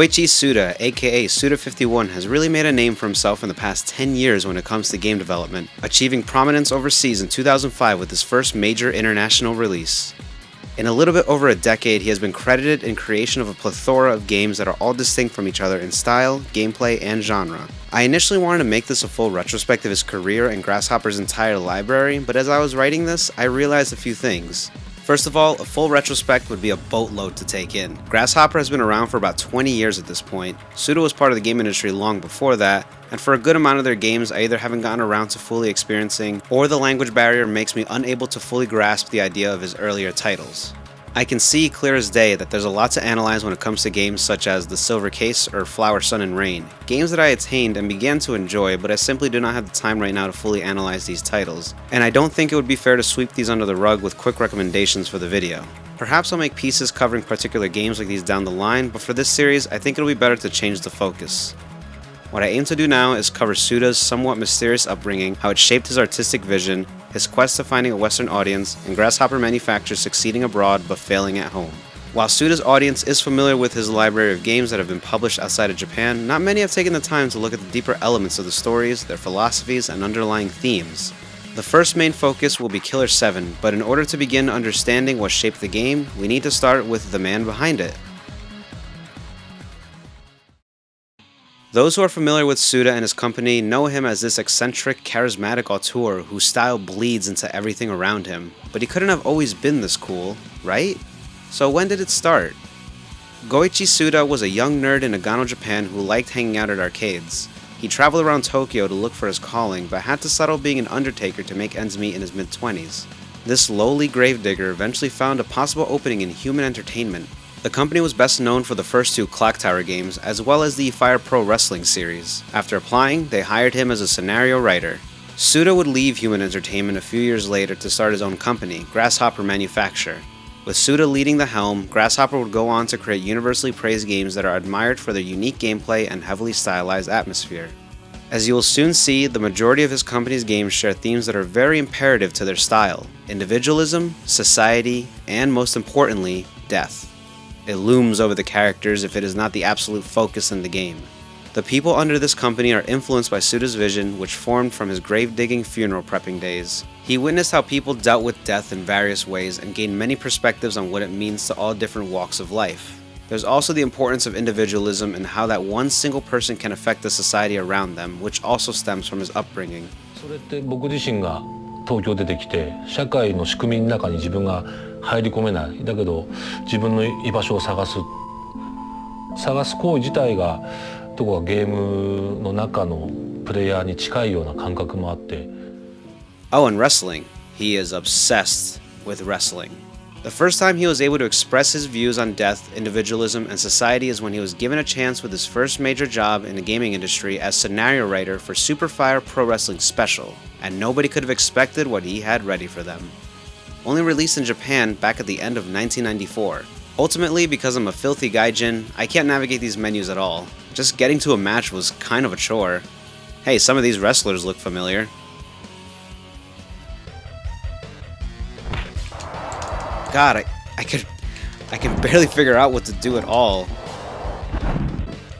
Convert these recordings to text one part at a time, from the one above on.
Goichi Suda, aka Suda51, has really made a name for himself in the past 10 years when it comes to game development, achieving prominence overseas in 2005 with his first major international release. In a little bit over a decade, he has been credited in creation of a plethora of games that are all distinct from each other in style, gameplay, and genre. I initially wanted to make this a full retrospective of his career and Grasshopper's entire library, but as I was writing this, I realized a few things. First of all, a full retrospect would be a boatload to take in. Grasshopper has been around for about 20 years at this point. Suda was part of the game industry long before that, and for a good amount of their games I either haven't gotten around to fully experiencing, or the language barrier makes me unable to fully grasp the idea of his earlier titles. I can see clear as day that there's a lot to analyze when it comes to games such as The Silver Case or Flower, Sun and Rain, games that I attained and began to enjoy, but I simply do not have the time right now to fully analyze these titles, and I don't think it would be fair to sweep these under the rug with quick recommendations for the video. Perhaps I'll make pieces covering particular games like these down the line, but for this series I think it'll be better to change the focus. What I aim to do now is cover Suda's somewhat mysterious upbringing, how it shaped his artistic vision, his quest to finding a Western audience, and Grasshopper manufacturers succeeding abroad but failing at home. While Suda's audience is familiar with his library of games that have been published outside of Japan, not many have taken the time to look at the deeper elements of the stories, their philosophies, and underlying themes. The first main focus will be killer7, but in order to begin understanding what shaped the game, we need to start with the man behind it. Those who are familiar with Suda and his company know him as this eccentric, charismatic auteur whose style bleeds into everything around him. But he couldn't have always been this cool, right? So when did it start? Goichi Suda was a young nerd in Nagano, Japan who liked hanging out at arcades. He traveled around Tokyo to look for his calling, but had to settle being an undertaker to make ends meet in his mid-20s. This lowly gravedigger eventually found a possible opening in human entertainment. The company was best known for the first two Clock Tower games, as well as the Fire Pro Wrestling series. After applying, they hired him as a scenario writer. Suda would leave Human Entertainment a few years later to start his own company, Grasshopper Manufacture. With Suda leading the helm, Grasshopper would go on to create universally praised games that are admired for their unique gameplay and heavily stylized atmosphere. As you will soon see, the majority of his company's games share themes that are very imperative to their style: individualism, society, and most importantly, death. It looms over the characters if it is not the absolute focus in the game. The people under this company are influenced by Suda's vision, which formed from his grave-digging funeral prepping days. He witnessed how people dealt with death in various ways and gained many perspectives on what it means to all different walks of life. There's also the importance of individualism and how that one single person can affect the society around them, which also stems from his upbringing. それって僕自身が東京出てきて社会の仕組みの中に自分が入り込めない。だけど自分の居場所を探す行為自体がどこかゲームの中のプレイヤーに近いような感覚もあって。Oh, and wrestling. He is obsessed with wrestling. The first time he was able to express his views on death, individualism, and society is when he was given a chance with his first major job in the gaming industry as scenario writer for Super Fire Pro Wrestling Special, and nobody could have expected what he had ready for them. Only released in Japan back at the end of 1994. Ultimately, because I'm a filthy gaijin, I can't navigate these menus at all. Just getting to a match was kind of a chore. Hey, some of these wrestlers look familiar. God, I can barely figure out what to do at all.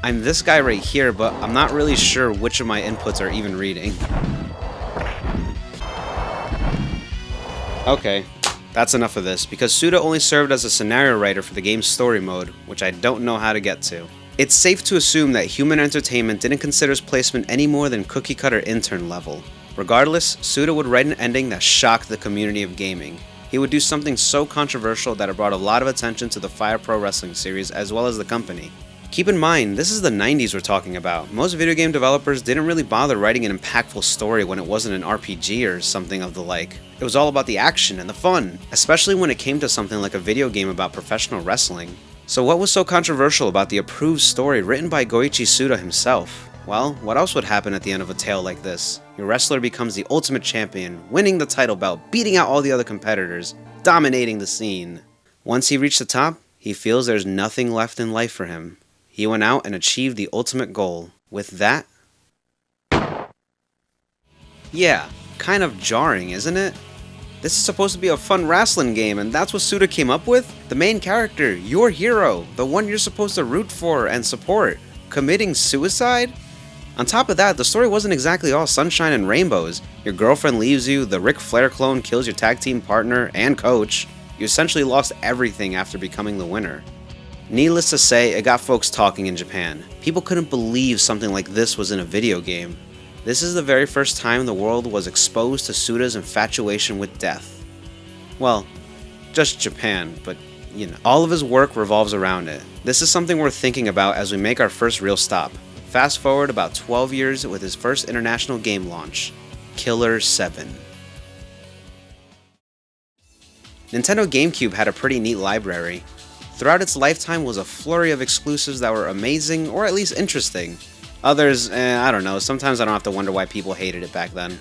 I'm this guy right here, but I'm not really sure which of my inputs are even reading. Okay, that's enough of this, because Suda only served as a scenario writer for the game's story mode, which I don't know how to get to. It's safe to assume that Human Entertainment didn't consider his placement any more than cookie-cutter intern level. Regardless, Suda would write an ending that shocked the community of gaming. He would do something so controversial that it brought a lot of attention to the Fire Pro Wrestling series as well as the company. Keep in mind, this is the 90s we're talking about. Most video game developers didn't really bother writing an impactful story when it wasn't an RPG or something of the like. It was all about the action and the fun, especially when it came to something like a video game about professional wrestling. So what was so controversial about the approved story written by Goichi Suda himself? Well, what else would happen at the end of a tale like this? Your wrestler becomes the ultimate champion, winning the title belt, beating out all the other competitors, dominating the scene. Once he reached the top, he feels there's nothing left in life for him. He went out and achieved the ultimate goal. With that... Yeah, kind of jarring, isn't it? This is supposed to be a fun wrestling game, and that's what Suda came up with? The main character, your hero, the one you're supposed to root for and support, committing suicide? On top of that, the story wasn't exactly all sunshine and rainbows. Your girlfriend leaves you, the Ric Flair clone kills your tag team partner and coach. You essentially lost everything after becoming the winner. Needless to say, it got folks talking in Japan. People couldn't believe something like this was in a video game. This is the very first time the world was exposed to Suda's infatuation with death. Well, just Japan, but you know. All of his work revolves around it. This is something worth thinking about as we make our first real stop. Fast forward about 12 years with his first international game launch, Killer7. Nintendo GameCube had a pretty neat library. Throughout its lifetime was a flurry of exclusives that were amazing or at least interesting. Others, I don't know, sometimes I don't have to wonder why people hated it back then.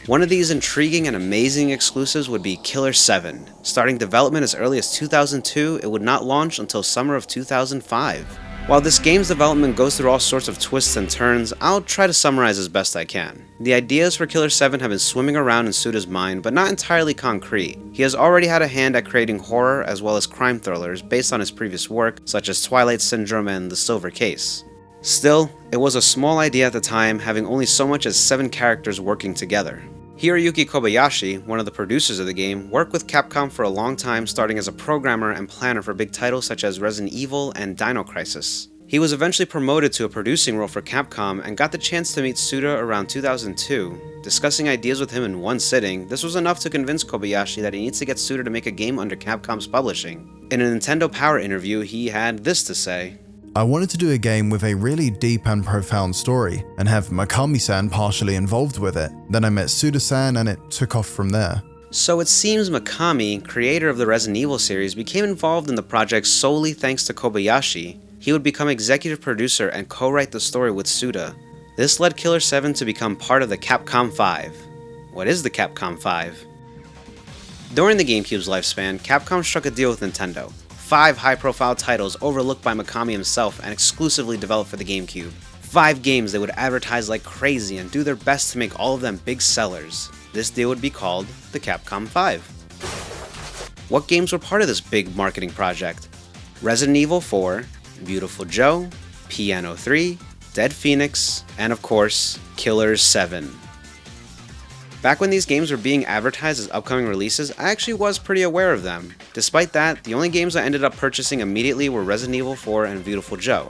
One of these intriguing and amazing exclusives would be Killer7. Starting development as early as 2002, it would not launch until summer of 2005. While this game's development goes through all sorts of twists and turns, I'll try to summarize as best I can. The ideas for Killer7 have been swimming around in Suda's mind, but not entirely concrete. He has already had a hand at creating horror as well as crime thrillers based on his previous work, such as Twilight Syndrome and The Silver Case. Still, it was a small idea at the time, having only so much as 7 characters working together. Yuki Kobayashi, one of the producers of the game, worked with Capcom for a long time, starting as a programmer and planner for big titles such as Resident Evil and Dino Crisis. He was eventually promoted to a producing role for Capcom and got the chance to meet Suda around 2002. Discussing ideas with him in one sitting, this was enough to convince Kobayashi that he needs to get Suda to make a game under Capcom's publishing. In a Nintendo Power interview, he had this to say: I wanted to do a game with a really deep and profound story, and have Mikami-san partially involved with it. Then I met Suda-san and it took off from there. So it seems Mikami, creator of the Resident Evil series, became involved in the project solely thanks to Kobayashi. He would become executive producer and co-write the story with Suda. This led Killer7 to become part of the Capcom 5. What is the Capcom 5? During the GameCube's lifespan, Capcom struck a deal with Nintendo. 5 high-profile titles overlooked by Mikami himself and exclusively developed for the GameCube. 5 games they would advertise like crazy and do their best to make all of them big sellers. This deal would be called the Capcom 5. What games were part of this big marketing project? Resident Evil 4, Beautiful Joe, Piano 3, Dead Phoenix, and of course, Killer7. Back when these games were being advertised as upcoming releases, I actually was pretty aware of them. Despite that, the only games I ended up purchasing immediately were Resident Evil 4 and Beautiful Joe.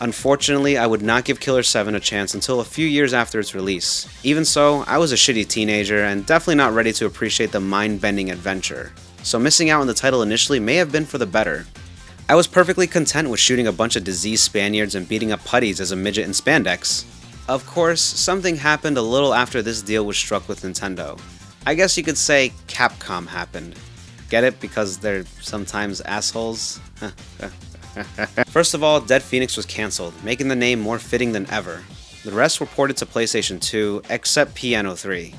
Unfortunately, I would not give Killer7 a chance until a few years after its release. Even so, I was a shitty teenager and definitely not ready to appreciate the mind-bending adventure, so missing out on the title initially may have been for the better. I was perfectly content with shooting a bunch of diseased Spaniards and beating up putties as a midget in spandex. Of course, something happened a little after this deal was struck with Nintendo. I guess you could say Capcom happened. Get it? Because they're sometimes assholes? First of all, Dead Phoenix was cancelled, making the name more fitting than ever. The rest were ported to PlayStation 2, except Piano 3.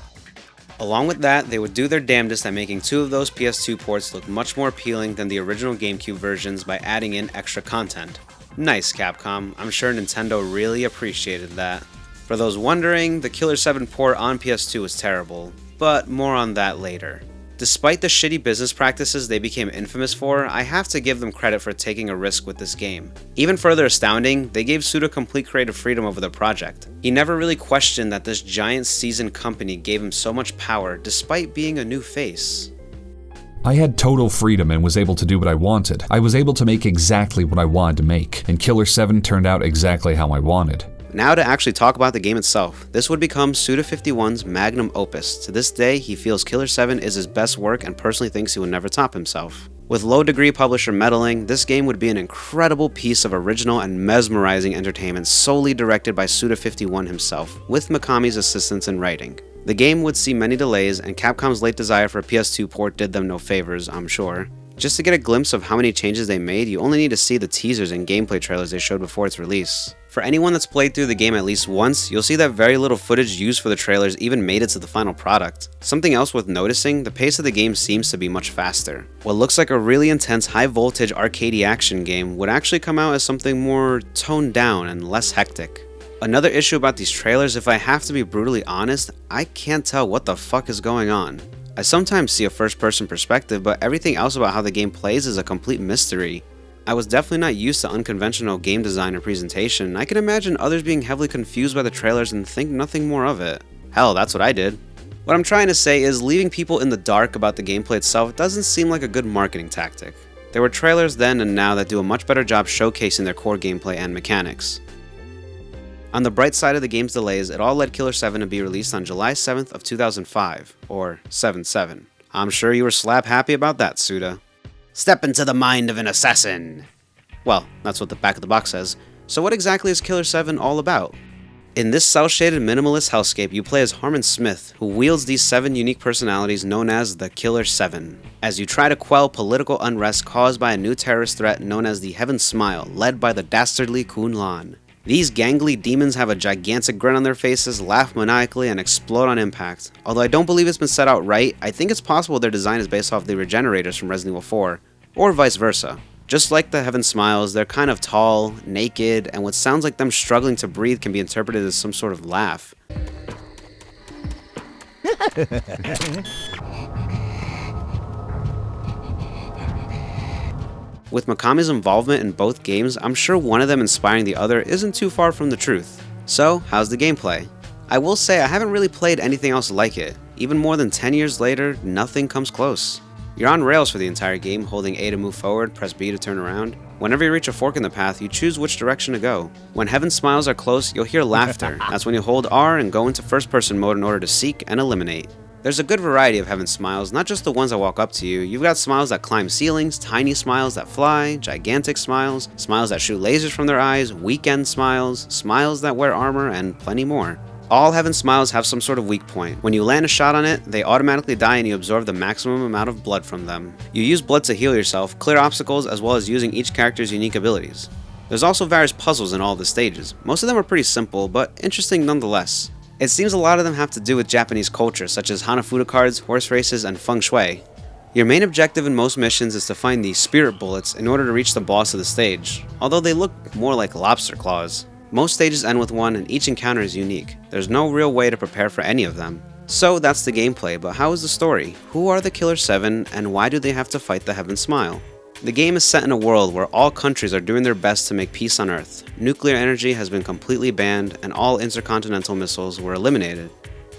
Along with that, they would do their damnedest at making 2 of those PS2 ports look much more appealing than the original GameCube versions by adding in extra content. Nice, Capcom. I'm sure Nintendo really appreciated that. For those wondering, the Killer7 port on PS2 was terrible, but more on that later. Despite the shitty business practices they became infamous for, I have to give them credit for taking a risk with this game. Even further astounding, they gave Suda complete creative freedom over the project. He never really questioned that this giant seasoned company gave him so much power despite being a new face. I had total freedom and was able to do what I wanted. I was able to make exactly what I wanted to make, and Killer7 turned out exactly how I wanted. Now to actually talk about the game itself. This would become Suda51's magnum opus. To this day, he feels Killer7 is his best work and personally thinks he will never top himself. With low-degree publisher meddling, this game would be an incredible piece of original and mesmerizing entertainment solely directed by Suda51 himself, with Mikami's assistance in writing. The game would see many delays, and Capcom's late desire for a PS2 port did them no favors, I'm sure. Just to get a glimpse of how many changes they made, you only need to see the teasers and gameplay trailers they showed before its release. For anyone that's played through the game at least once, you'll see that very little footage used for the trailers even made it to the final product. Something else worth noticing, the pace of the game seems to be much faster. What looks like a really intense high-voltage arcadey action game would actually come out as something more toned down and less hectic. Another issue about these trailers, if I have to be brutally honest, I can't tell what the fuck is going on. I sometimes see a first-person perspective, but everything else about how the game plays is a complete mystery. I was definitely not used to unconventional game design or presentation, and I can imagine others being heavily confused by the trailers and think nothing more of it. Hell, that's what I did. What I'm trying to say is leaving people in the dark about the gameplay itself doesn't seem like a good marketing tactic. There were trailers then and now that do a much better job showcasing their core gameplay and mechanics. On the bright side of the game's delays, it all led Killer7 to be released on July 7th of 2005, or 7/7. I'm sure you were slap happy about that, Suda. Step into the mind of an assassin! Well, that's what the back of the box says. So what exactly is Killer7 all about? In this cel-shaded minimalist hellscape, you play as Harmon Smith, who wields these 7 unique personalities known as the Killer7, as you try to quell political unrest caused by a new terrorist threat known as the Heaven Smile, led by the dastardly Kun Lan. These gangly demons have a gigantic grin on their faces, laugh maniacally, and explode on impact. Although I don't believe it's been set out right, I think it's possible their design is based off the Regenerators from Resident Evil 4, or vice versa. Just like the Heaven Smiles, they're kind of tall, naked, and what sounds like them struggling to breathe can be interpreted as some sort of laugh. With Mikami's involvement in both games, I'm sure one of them inspiring the other isn't too far from the truth. So, how's the gameplay? I will say I haven't really played anything else like it. Even more than 10 years later, nothing comes close. You're on rails for the entire game, holding A to move forward, press B to turn around. Whenever you reach a fork in the path, you choose which direction to go. When Heaven Smiles are close, you'll hear laughter. That's when you hold R and go into first-person mode in order to seek and eliminate. There's a good variety of Heaven Smiles, not just the ones that walk up to you. You've got smiles that climb ceilings, tiny smiles that fly, gigantic smiles, smiles that shoot lasers from their eyes, weekend smiles, smiles that wear armor, and plenty more. All Heaven Smiles have some sort of weak point. When you land a shot on it, they automatically die and you absorb the maximum amount of blood from them. You use blood to heal yourself, clear obstacles, as well as using each character's unique abilities. There's also various puzzles in all of the stages. Most of them are pretty simple, but interesting nonetheless. It seems a lot of them have to do with Japanese culture, such as Hanafuda cards, horse races, and feng shui. Your main objective in most missions is to find the spirit bullets in order to reach the boss of the stage, although they look more like lobster claws. Most stages end with one, and each encounter is unique. There's no real way to prepare for any of them. So that's the gameplay, but how is the story? Who are the Killer7, and why do they have to fight the Heaven Smile? The game is set in a world where all countries are doing their best to make peace on Earth. Nuclear energy has been completely banned, and all intercontinental missiles were eliminated.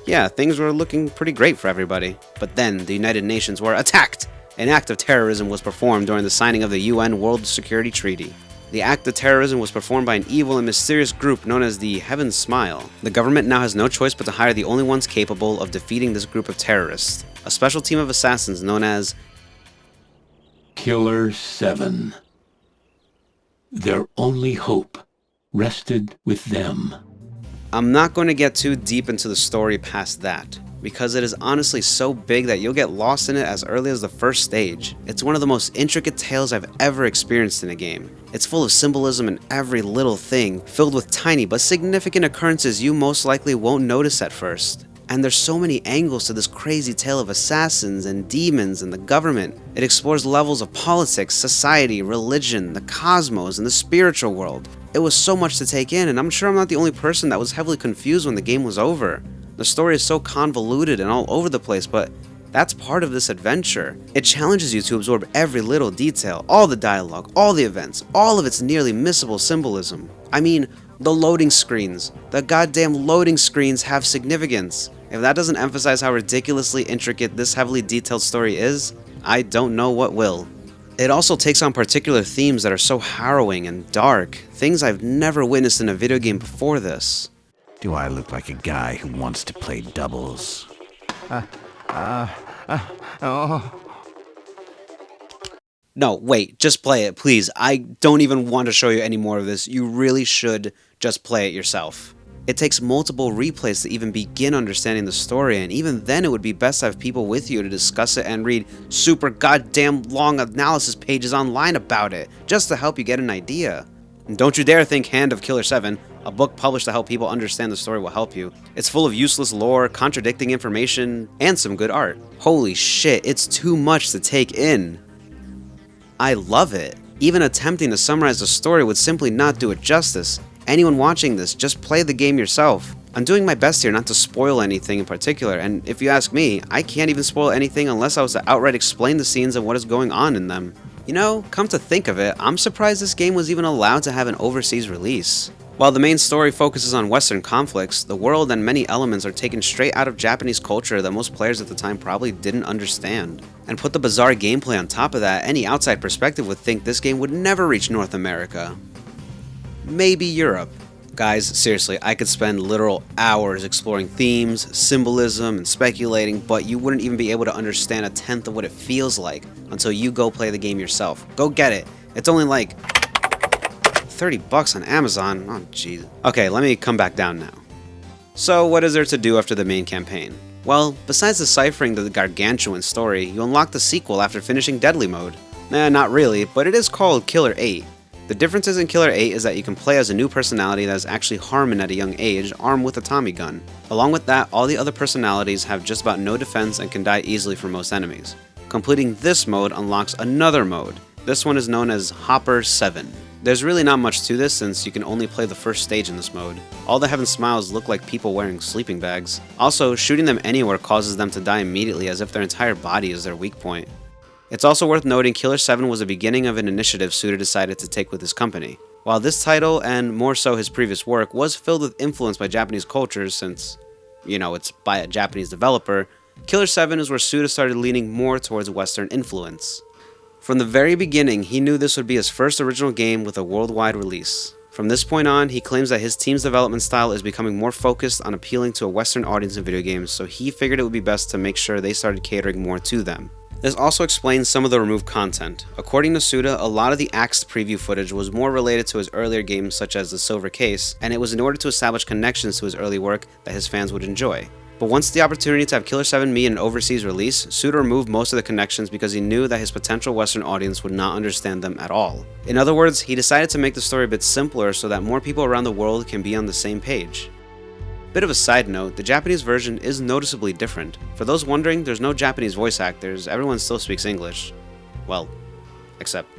Yeah, things were looking pretty great for everybody. But then, the United Nations were attacked! An act of terrorism was performed during the signing of the UN World Security Treaty. The act of terrorism was performed by an evil and mysterious group known as the Heaven Smile. The government now has no choice but to hire the only ones capable of defeating this group of terrorists, a special team of assassins known as Killer7. Their only hope rested with them. I'm not going to get too deep into the story past that, because it is honestly so big that you'll get lost in it as early as the first stage. It's one of the most intricate tales I've ever experienced in a game. It's full of symbolism in every little thing, filled with tiny but significant occurrences you most likely won't notice at first. And there's so many angles to this crazy tale of assassins and demons and the government. It explores levels of politics, society, religion, the cosmos, and the spiritual world. It was so much to take in, and I'm sure I'm not the only person that was heavily confused when the game was over. The story is so convoluted and all over the place, but that's part of this adventure. It challenges you to absorb every little detail, all the dialogue, all the events, all of its nearly missable symbolism. I mean, the loading screens. The goddamn loading screens have significance. If that doesn't emphasize how ridiculously intricate this heavily detailed story is, I don't know what will. It also takes on particular themes that are so harrowing and dark, things I've never witnessed in a video game before this. Do I look like a guy who wants to play doubles? No, wait, just play it, please. I don't even want to show you any more of this. You really should just play it yourself. It takes multiple replays to even begin understanding the story, and even then it would be best to have people with you to discuss it and read super goddamn long analysis pages online about it, just to help you get an idea. And don't you dare think Hand of Killer7, a book published to help people understand the story, will help you. It's full of useless lore, contradicting information, and some good art. Holy shit, it's too much to take in. I love it. Even attempting to summarize the story would simply not do it justice. Anyone watching this, just play the game yourself. I'm doing my best here not to spoil anything in particular, and if you ask me, I can't even spoil anything unless I was to outright explain the scenes and what is going on in them. You know, come to think of it, I'm surprised this game was even allowed to have an overseas release. While the main story focuses on Western conflicts, the world and many elements are taken straight out of Japanese culture that most players at the time probably didn't understand. And put the bizarre gameplay on top of that, any outside perspective would think this game would never reach North America. Maybe Europe. Guys, seriously, I could spend literal hours exploring themes, symbolism, and speculating, but you wouldn't even be able to understand a tenth of what it feels like until you go play the game yourself. Go get it. It's only like $30 on Amazon. Oh, jeez. Okay, let me come back down now. So, what is there to do after the main campaign? Well, besides deciphering the gargantuan story, you unlock the sequel after finishing Deadly Mode. Nah, not really, but it is called Killer 8. The differences in Killer 8 is that you can play as a new personality that is actually Harmon at a young age, armed with a Tommy gun. Along with that, all the other personalities have just about no defense and can die easily from most enemies. Completing this mode unlocks another mode. This one is known as Hopper 7. There's really not much to this since you can only play the first stage in this mode. All the Heaven Smiles look like people wearing sleeping bags. Also, shooting them anywhere causes them to die immediately as if their entire body is their weak point. It's also worth noting Killer 7 was the beginning of an initiative Suda decided to take with his company. While this title, and more so his previous work, was filled with influence by Japanese cultures since, you know, it's by a Japanese developer, Killer 7 is where Suda started leaning more towards Western influence. From the very beginning, he knew this would be his first original game with a worldwide release. From this point on, he claims that his team's development style is becoming more focused on appealing to a Western audience in video games, so he figured it would be best to make sure they started catering more to them. This also explains some of the removed content. According to Suda, a lot of the Axed preview footage was more related to his earlier games such as The Silver Case, and it was in order to establish connections to his early work that his fans would enjoy. But once the opportunity to have Killer 7 meet an overseas release, Suda removed most of the connections because he knew that his potential Western audience would not understand them at all. In other words, he decided to make the story a bit simpler so that more people around the world can be on the same page. Bit of a side note, the Japanese version is noticeably different. For those wondering, there's no Japanese voice actors, everyone still speaks English. Well, except.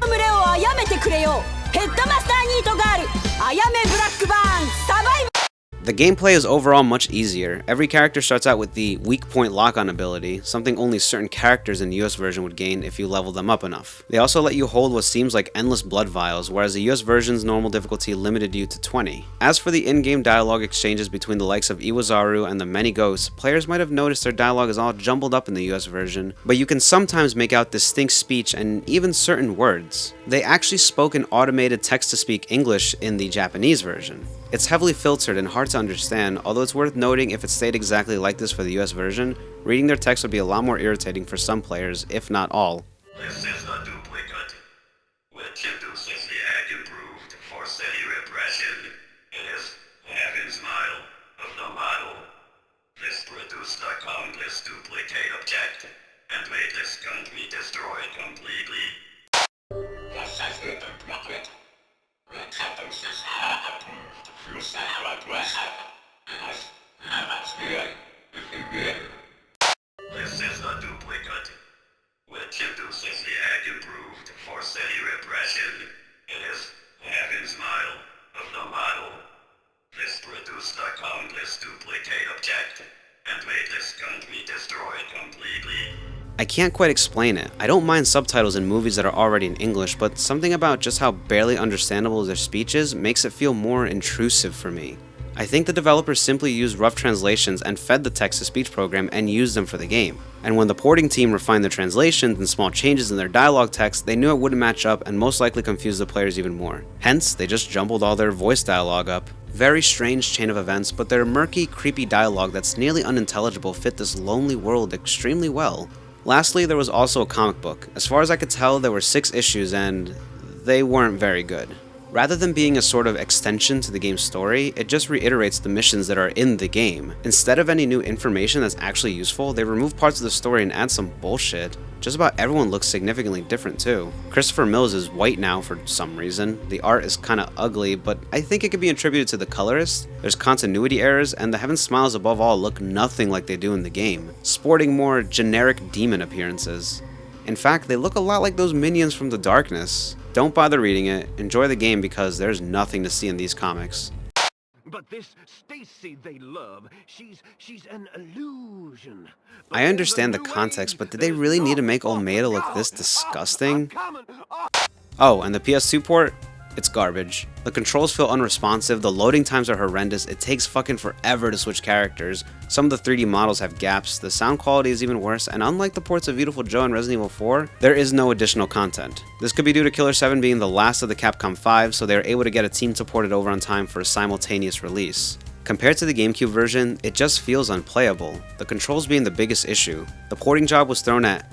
The gameplay is overall much easier. Every character starts out with the weak point lock-on ability, something only certain characters in the US version would gain if you level them up enough. They also let you hold what seems like endless blood vials, whereas the US version's normal difficulty limited you to 20. As for the in-game dialogue exchanges between the likes of Iwazaru and the many ghosts, players might have noticed their dialogue is all jumbled up in the US version, but you can sometimes make out distinct speech and even certain words. They actually spoke in automated text-to-speak English in the Japanese version. It's heavily filtered and hard to understand, although it's worth noting if it stayed exactly like this for the US version, reading their text would be a lot more irritating for some players, if not all. This is the duplicate, which induces the act improved for steady repression. It is Heaven's Smile of the model. This produced a countless duplicate object, and made this country destroyed completely. This is the duplicate, which induces approved for steady repression. It is Heaven's Smile of the model. This is the duplicate, which induces the act improved for steady repression. It is Heaven's Smile of the model. This produced a countless duplicate object, and made this country destroyed completely. I can't quite explain it. I don't mind subtitles in movies that are already in English, but something about just how barely understandable their speech is makes it feel more intrusive for me. I think the developers simply used rough translations and fed the text-to-speech program and used them for the game. And when the porting team refined the translations and small changes in their dialogue text, they knew it wouldn't match up and most likely confuse the players even more. Hence, they just jumbled all their voice dialogue up. Very strange chain of events, but their murky, creepy dialogue that's nearly unintelligible fit this lonely world extremely well. Lastly, there was also a comic book. As far as I could tell, there were 6 issues and they weren't very good. Rather than being a sort of extension to the game's story, it just reiterates the missions that are in the game. Instead of any new information that's actually useful, they remove parts of the story and add some bullshit. Just about everyone looks significantly different too. Christopher Mills is white now for some reason. The art is kinda ugly, but I think it could be attributed to the colorist. There's continuity errors, and the Heaven Smiles above all look nothing like they do in the game, sporting more generic demon appearances. In fact, they look a lot like those minions from the Darkness. Don't bother reading it, enjoy the game because there's nothing to see in these comics. But this Stacy they love, she's an illusion. I understand the context, but did they really need to make Olmeda look this disgusting? Oh, and the PS2 port? It's garbage. The controls feel unresponsive, the loading times are horrendous, it takes fucking forever to switch characters, some of the 3D models have gaps, the sound quality is even worse, and unlike the ports of Beautiful Joe and Resident Evil 4, there is no additional content. This could be due to Killer7 being the last of the Capcom 5, so they were able to get a team to port it over on time for a simultaneous release. Compared to the GameCube version, it just feels unplayable, the controls being the biggest issue. The porting job was thrown at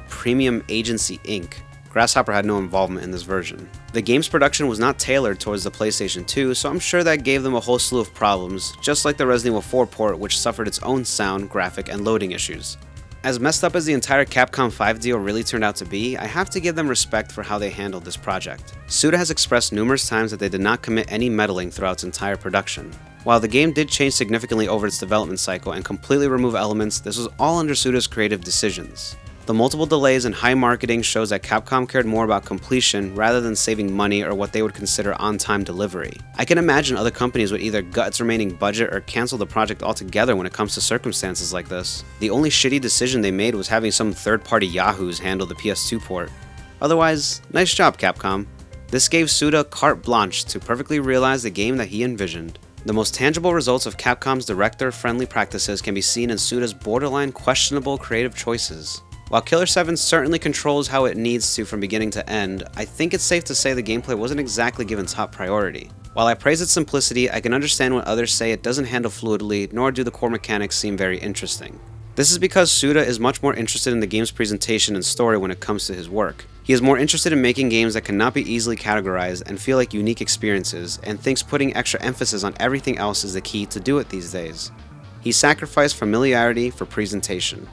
Premium Agency Inc. Grasshopper had no involvement in this version. The game's production was not tailored towards the PlayStation 2, so I'm sure that gave them a whole slew of problems, just like the Resident Evil 4 port, which suffered its own sound, graphic, and loading issues. As messed up as the entire Capcom 5 deal really turned out to be, I have to give them respect for how they handled this project. Suda has expressed numerous times that they did not commit any meddling throughout its entire production. While the game did change significantly over its development cycle and completely remove elements, this was all under Suda's creative decisions. The multiple delays and high marketing shows that Capcom cared more about completion rather than saving money or what they would consider on-time delivery. I can imagine other companies would either gut its remaining budget or cancel the project altogether when it comes to circumstances like this. The only shitty decision they made was having some third-party yahoos handle the PS2 port. Otherwise, nice job Capcom. This gave Suda carte blanche to perfectly realize the game that he envisioned. The most tangible results of Capcom's director-friendly practices can be seen in Suda's borderline questionable creative choices. While Killer7 certainly controls how it needs to from beginning to end, I think it's safe to say the gameplay wasn't exactly given top priority. While I praise its simplicity, I can understand when others say it doesn't handle fluidly, nor do the core mechanics seem very interesting. This is because Suda is much more interested in the game's presentation and story when it comes to his work. He is more interested in making games that cannot be easily categorized and feel like unique experiences, and thinks putting extra emphasis on everything else is the key to do it these days. He sacrificed familiarity for presentation.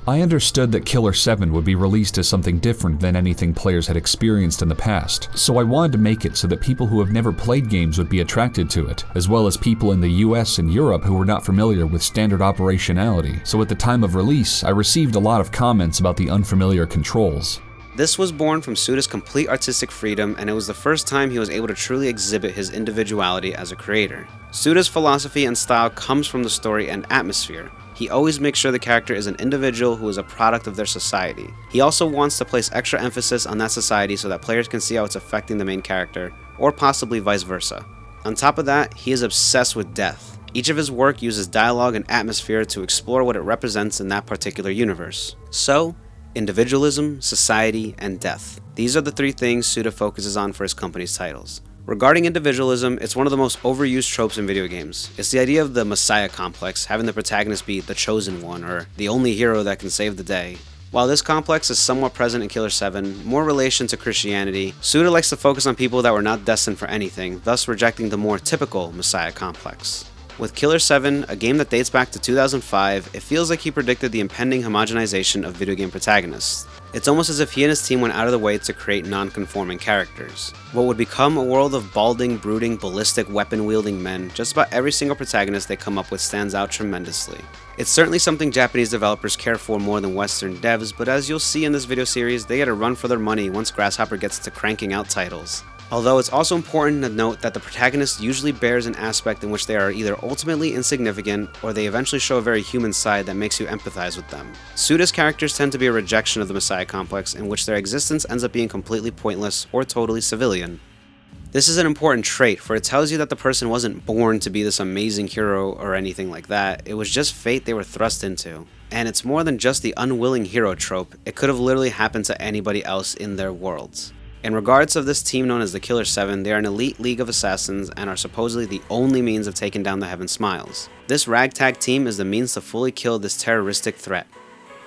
I understood that Killer7 would be released as something different than anything players had experienced in the past, so I wanted to make it so that people who have never played games would be attracted to it, as well as people in the US and Europe who were not familiar with standard operationality, so at the time of release, I received a lot of comments about the unfamiliar controls. This was born from Suda's complete artistic freedom, and it was the first time he was able to truly exhibit his individuality as a creator. Suda's philosophy and style comes from the story and atmosphere. He always makes sure the character is an individual who is a product of their society. He also wants to place extra emphasis on that society so that players can see how it's affecting the main character, or possibly vice versa. On top of that, he is obsessed with death. Each of his work uses dialogue and atmosphere to explore what it represents in that particular universe. So, individualism, society, and death. These are the three things Suda focuses on for his company's titles. Regarding individualism, it's one of the most overused tropes in video games. It's the idea of the messiah complex, having the protagonist be the chosen one, or the only hero that can save the day. While this complex is somewhat present in Killer7, more relation to Christianity, Suda likes to focus on people that were not destined for anything, thus rejecting the more typical messiah complex. With Killer7, a game that dates back to 2005, it feels like he predicted the impending homogenization of video game protagonists. It's almost as if he and his team went out of the way to create non-conforming characters. What would become a world of balding, brooding, ballistic, weapon-wielding men, just about every single protagonist they come up with stands out tremendously. It's certainly something Japanese developers care for more than Western devs, but as you'll see in this video series, they get a run for their money once Grasshopper gets to cranking out titles. Although it's also important to note that the protagonist usually bears an aspect in which they are either ultimately insignificant, or they eventually show a very human side that makes you empathize with them. Suda's characters tend to be a rejection of the messiah complex, in which their existence ends up being completely pointless or totally civilian. This is an important trait, for it tells you that the person wasn't born to be this amazing hero or anything like that, it was just fate they were thrust into. And it's more than just the unwilling hero trope, it could have literally happened to anybody else in their worlds. In regards of this team known as the Killer7, they are an elite league of assassins and are supposedly the only means of taking down the Heaven Smiles. This ragtag team is the means to fully kill this terroristic threat.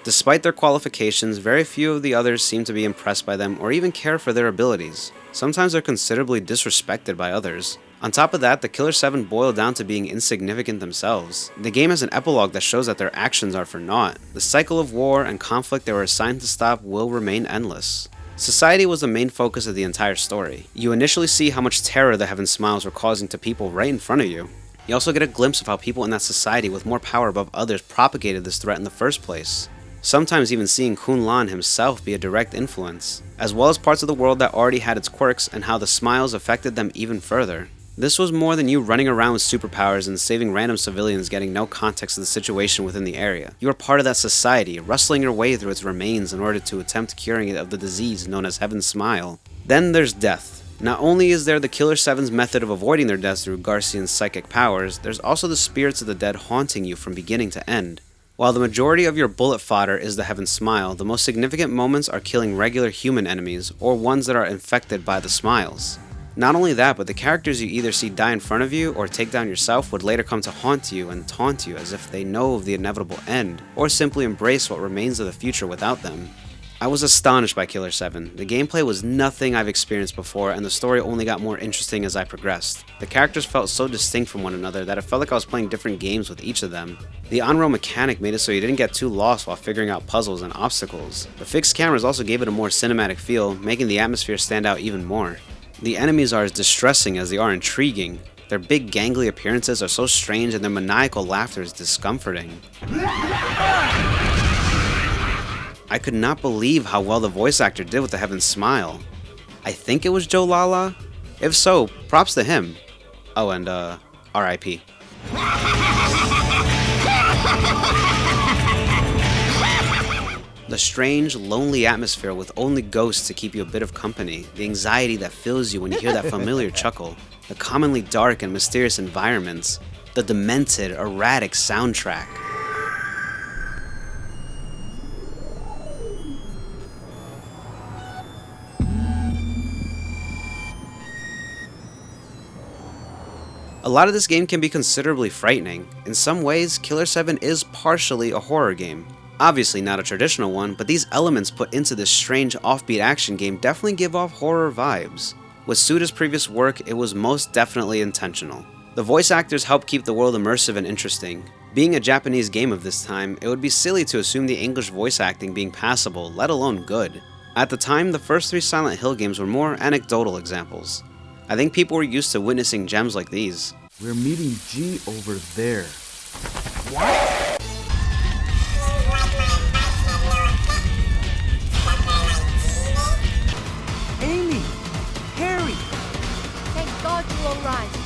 Despite their qualifications, very few of the others seem to be impressed by them or even care for their abilities. Sometimes they're considerably disrespected by others. On top of that, the Killer7 boil down to being insignificant themselves. The game has an epilogue that shows that their actions are for naught. The cycle of war and conflict they were assigned to stop will remain endless. Society was the main focus of the entire story. You initially see how much terror the Heaven Smiles were causing to people right in front of you. You also get a glimpse of how people in that society with more power above others propagated this threat in the first place. Sometimes even seeing Kun Lan himself be a direct influence, as well as parts of the world that already had its quirks and how the Smiles affected them even further. This was more than you running around with superpowers and saving random civilians getting no context of the situation within the area. You are part of that society, wrestling your way through its remains in order to attempt curing it of the disease known as Heaven's Smile. Then there's death. Not only is there the killer7's method of avoiding their deaths through Garcian's psychic powers, there's also the spirits of the dead haunting you from beginning to end. While the majority of your bullet fodder is the Heaven's Smile, the most significant moments are killing regular human enemies, or ones that are infected by the smiles. Not only that, but the characters you either see die in front of you or take down yourself would later come to haunt you and taunt you as if they know of the inevitable end, or simply embrace what remains of the future without them. I was astonished by killer7. The gameplay was nothing I've experienced before, and the story only got more interesting as I progressed. The characters felt so distinct from one another that it felt like I was playing different games with each of them. The on-rail mechanic made it so you didn't get too lost while figuring out puzzles and obstacles. The fixed cameras also gave it a more cinematic feel, making the atmosphere stand out even more. The enemies are as distressing as they are intriguing. Their big gangly appearances are so strange and their maniacal laughter is discomforting. I could not believe how well the voice actor did with the Heaven's Smile. I think it was Joe Lala? If so, props to him. Oh, and R.I.P. The strange, lonely atmosphere with only ghosts to keep you a bit of company, the anxiety that fills you when you hear that familiar chuckle, the commonly dark and mysterious environments, the demented, erratic soundtrack. A lot of this game can be considerably frightening. In some ways, killer7 is partially a horror game. Obviously not a traditional one, but these elements put into this strange offbeat action game definitely give off horror vibes. With Suda's previous work, it was most definitely intentional. The voice actors help keep the world immersive and interesting. Being a Japanese game of this time, it would be silly to assume the English voice acting being passable, let alone good. At the time, the first 3 Silent Hill games were more anecdotal examples. I think people were used to witnessing gems like these. We're meeting G over there. What? Amy! Harry! Thank God you arrived.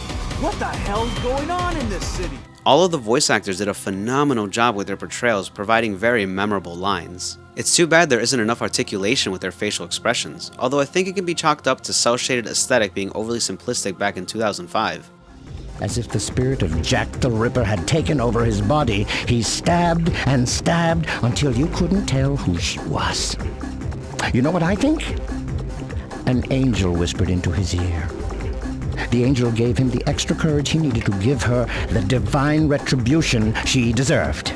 What the hell's going on in this city? All of the voice actors did a phenomenal job with their portrayals, providing very memorable lines. It's too bad there isn't enough articulation with their facial expressions, although I think it can be chalked up to cel-shaded aesthetic being overly simplistic back in 2005. As if the spirit of Jack the Ripper had taken over his body, he stabbed and stabbed until you couldn't tell who she was. You know what I think? An angel whispered into his ear. The angel gave him the extra courage he needed to give her the divine retribution she deserved.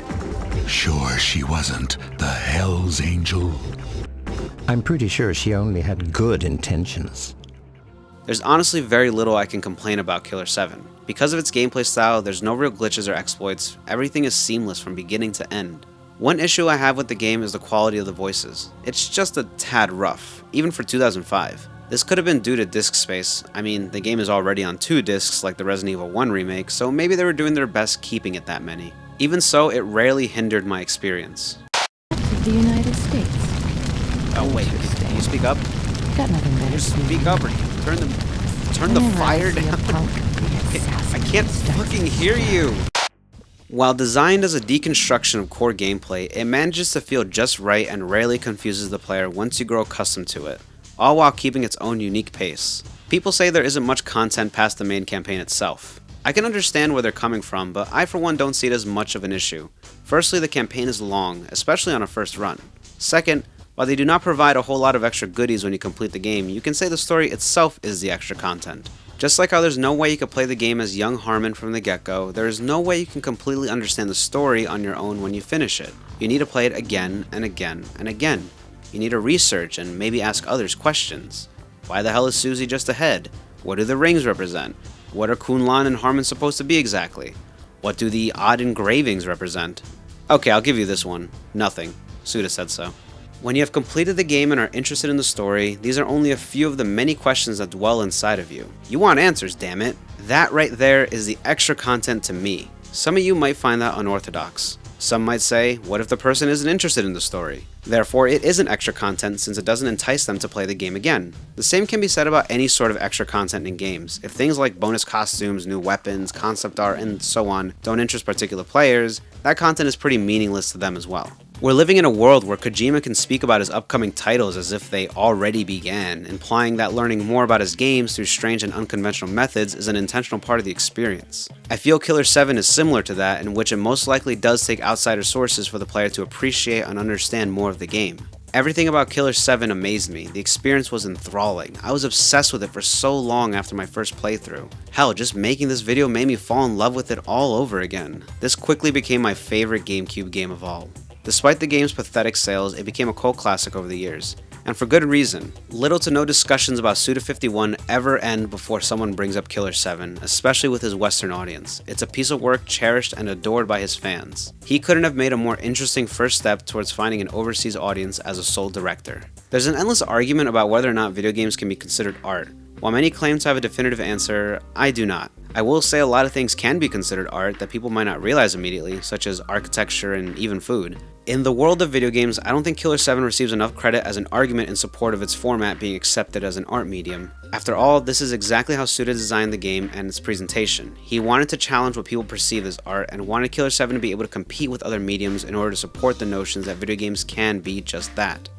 Sure she wasn't the Hell's Angel? I'm pretty sure she only had good intentions. There's honestly very little I can complain about killer7. Because of its gameplay style, there's no real glitches or exploits, everything is seamless from beginning to end. One issue I have with the game is the quality of the voices. It's just a tad rough, even for 2005. This could have been due to disk space. I mean, the game is already on 2 discs like the Resident Evil 1 remake, so maybe they were doing their best keeping it that many. Even so, it rarely hindered my experience. The United States. Oh wait, can you speak up? Got nothing better. Speak up or turn the fire down. I can't fucking hear you! While designed as a deconstruction of core gameplay, it manages to feel just right and rarely confuses the player once you grow accustomed to it, all while keeping its own unique pace. People say there isn't much content past the main campaign itself. I can understand where they're coming from, but I for one don't see it as much of an issue. Firstly, the campaign is long, especially on a first run. Second, while they do not provide a whole lot of extra goodies when you complete the game, you can say the story itself is the extra content. Just like how there's no way you can play the game as young Harmon from the get-go, there is no way you can completely understand the story on your own when you finish it. You need to play it again and again and again. You need to research and maybe ask others questions. Why the hell is Susie just ahead? What do the rings represent? What are Kunlan and Harmon supposed to be exactly? What do the odd engravings represent? Okay, I'll give you this one. Nothing. Suda said so. When you have completed the game and are interested in the story, these are only a few of the many questions that dwell inside of you. You want answers, damn it. That right there is the extra content to me. Some of you might find that unorthodox. Some might say, what if the person isn't interested in the story? Therefore, it isn't extra content since it doesn't entice them to play the game again. The same can be said about any sort of extra content in games. If things like bonus costumes, new weapons, concept art, and so on don't interest particular players, that content is pretty meaningless to them as well. We're living in a world where Kojima can speak about his upcoming titles as if they already began, implying that learning more about his games through strange and unconventional methods is an intentional part of the experience. I feel Killer7 is similar to that, in which it most likely does take outsider sources for the player to appreciate and understand more of the game. Everything about Killer7 amazed me. The experience was enthralling. I was obsessed with it for so long after my first playthrough. Hell, just making this video made me fall in love with it all over again. This quickly became my favorite GameCube game of all. Despite the game's pathetic sales, it became a cult classic over the years. And for good reason. Little to no discussions about Suda51 ever end before someone brings up Killer7, especially with his Western audience. It's a piece of work cherished and adored by his fans. He couldn't have made a more interesting first step towards finding an overseas audience as a sole director. There's an endless argument about whether or not video games can be considered art. While many claim to have a definitive answer, I do not. I will say a lot of things can be considered art that people might not realize immediately, such as architecture and even food. In the world of video games, I don't think Killer7 receives enough credit as an argument in support of its format being accepted as an art medium. After all, this is exactly how Suda designed the game and its presentation. He wanted to challenge what people perceive as art and wanted Killer7 to be able to compete with other mediums in order to support the notions that video games can be just that.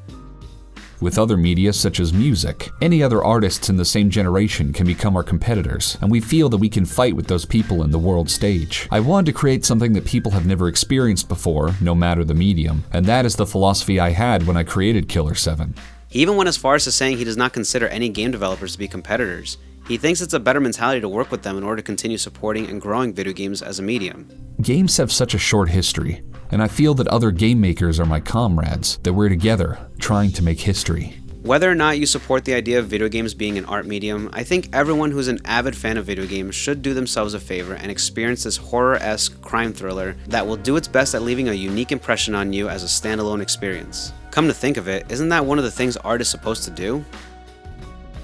With other media such as music, any other artists in the same generation can become our competitors, and we feel that we can fight with those people in the world stage. I wanted to create something that people have never experienced before, no matter the medium, and that is the philosophy I had when I created Killer7. He even went as far as to saying he does not consider any game developers to be competitors. He thinks it's a better mentality to work with them in order to continue supporting and growing video games as a medium. Games have such a short history, and I feel that other game makers are my comrades, that we're together, trying to make history. Whether or not you support the idea of video games being an art medium, I think everyone who's an avid fan of video games should do themselves a favor and experience this horror-esque crime thriller that will do its best at leaving a unique impression on you as a standalone experience. Come to think of it, isn't that one of the things art is supposed to do?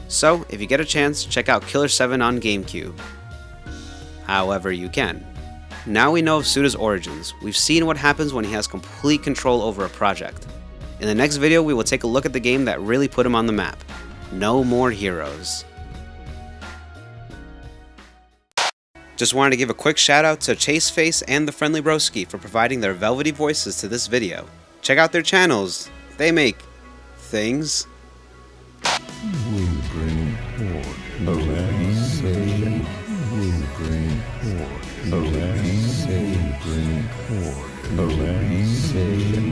So, if you get a chance, check out Killer7 on GameCube. However you can. Now we know of Suda's origins. We've seen what happens when he has complete control over a project. In the next video, we will take a look at the game that really put him on the map. No More Heroes. Just wanted to give a quick shout out to Chaseface and the Friendly Broski for providing their velvety voices to this video. Check out their channels. They make things. We bring forth a relaxation. We bring forth a relaxation. Bring forth a relaxation.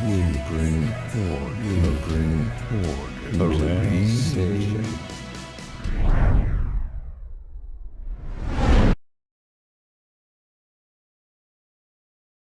We bring forth a relaxation.